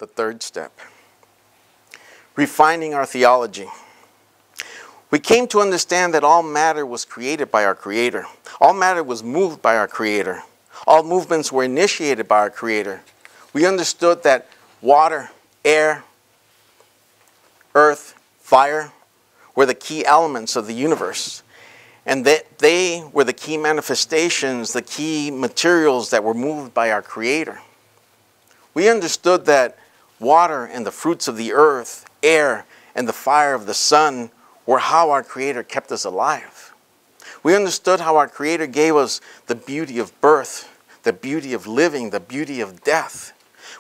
the third step. Refining our theology. We came to understand that all matter was created by our Creator. All matter was moved by our Creator. All movements were initiated by our Creator. We understood that water, air, earth, fire were the key elements of the universe, and that they were the key manifestations, the key materials that were moved by our Creator. We understood that water and the fruits of the earth, air, and the fire of the sun were how our Creator kept us alive. We understood how our Creator gave us the beauty of birth, the beauty of living, the beauty of death.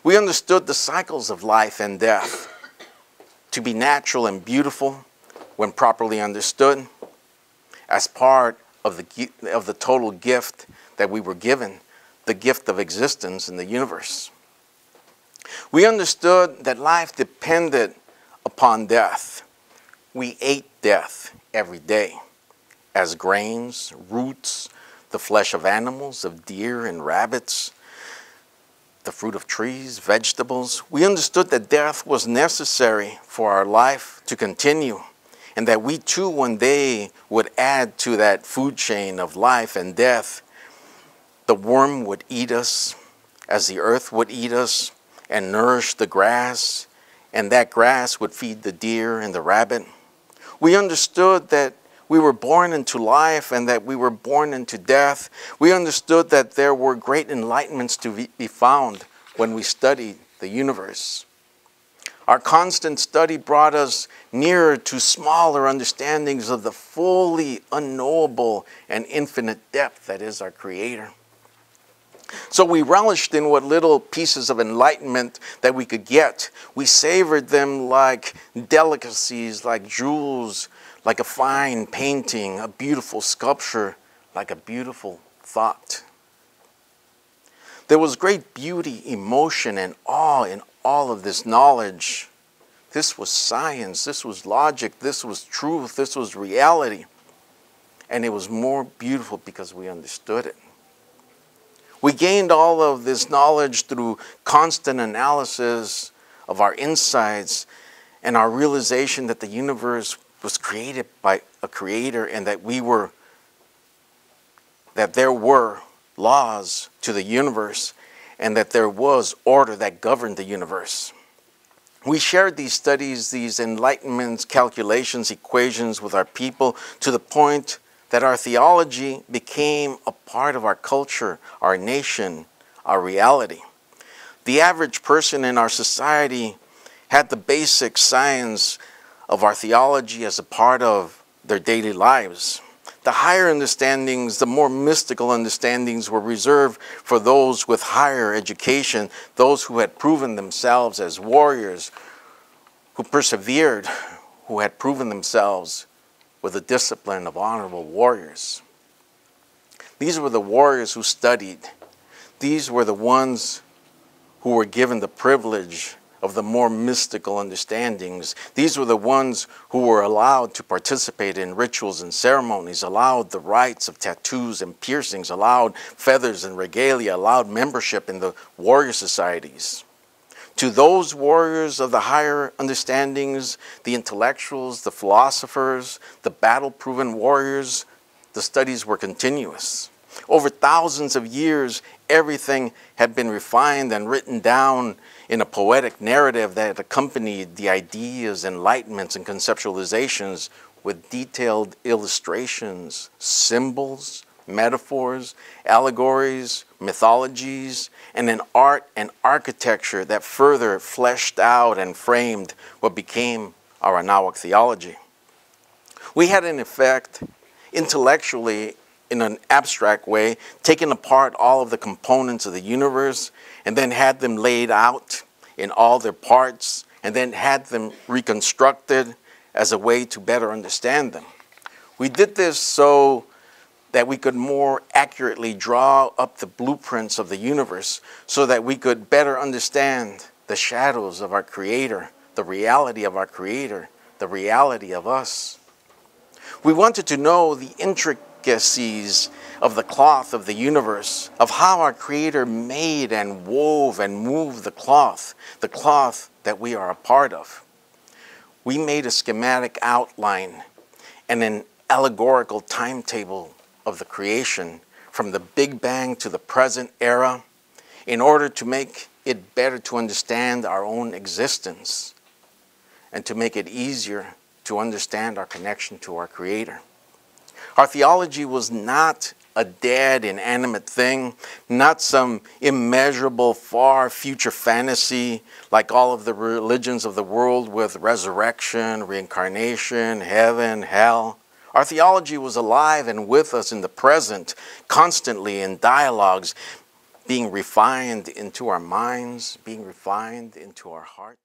We understood the cycles of life and death to be natural and beautiful when properly understood as part of the total gift that we were given, the gift of existence in the universe. We understood that life depended upon death. We ate death every day as grains, roots, the flesh of animals, of deer and rabbits, the fruit of trees, vegetables. We understood that death was necessary for our life to continue, and that we too one day would add to that food chain of life and death. The worm would eat us as the earth would eat us and nourish the grass, and that grass would feed the deer and the rabbit. We understood that we were born into life and that we were born into death. We understood that there were great enlightenments to be found when we studied the universe. Our constant study brought us nearer to smaller understandings of the fully unknowable and infinite depth that is our Creator. So we relished in what little pieces of enlightenment that we could get. We savored them like delicacies, like jewels, like a fine painting, a beautiful sculpture, like a beautiful thought. There was great beauty, emotion, and awe in all of this knowledge. This was science, this was logic, this was truth, this was reality. And it was more beautiful because we understood it. We gained all of this knowledge through constant analysis of our insights and our realization that the universe was created by a Creator, and that there were laws to the universe, and that there was order that governed the universe. We shared these studies, these enlightenments, calculations, equations with our people to the point that our theology became a part of our culture, our nation, our reality. The average person in our society had the basic science of our theology as a part of their daily lives. The higher understandings, the more mystical understandings were reserved for those with higher education, those who had proven themselves as warriors, who persevered, who had proven themselves with the discipline of honorable warriors. These were the warriors who studied. These were the ones who were given the privilege of the more mystical understandings. These were the ones who were allowed to participate in rituals and ceremonies, allowed the rites of tattoos and piercings, allowed feathers and regalia, allowed membership in the warrior societies. To those warriors of the higher understandings, the intellectuals, the philosophers, the battle-proven warriors, the studies were continuous. Over thousands of years, everything had been refined and written down in a poetic narrative that accompanied the ideas, enlightenments, and conceptualizations with detailed illustrations, symbols, metaphors, allegories, mythologies, and an art and architecture that further fleshed out and framed what became our Anáhuac theology. We had, in effect, intellectually, in an abstract way, taken apart all of the components of the universe and then had them laid out in all their parts and then had them reconstructed as a way to better understand them. We did this so that we could more accurately draw up the blueprints of the universe so that we could better understand the shadows of our Creator, the reality of our Creator, the reality of us. We wanted to know the intricacies of the cloth of the universe, of how our Creator made and wove and moved the cloth that we are a part of. We made a schematic outline and an allegorical timetable of the creation from the Big Bang to the present era in order to make it better to understand our own existence and to make it easier to understand our connection to our Creator. Our theology was not a dead, inanimate thing, not some immeasurable, far future fantasy like all of the religions of the world with resurrection, reincarnation, heaven, hell. Our theology was alive and with us in the present, constantly in dialogues, being refined into our minds, being refined into our hearts.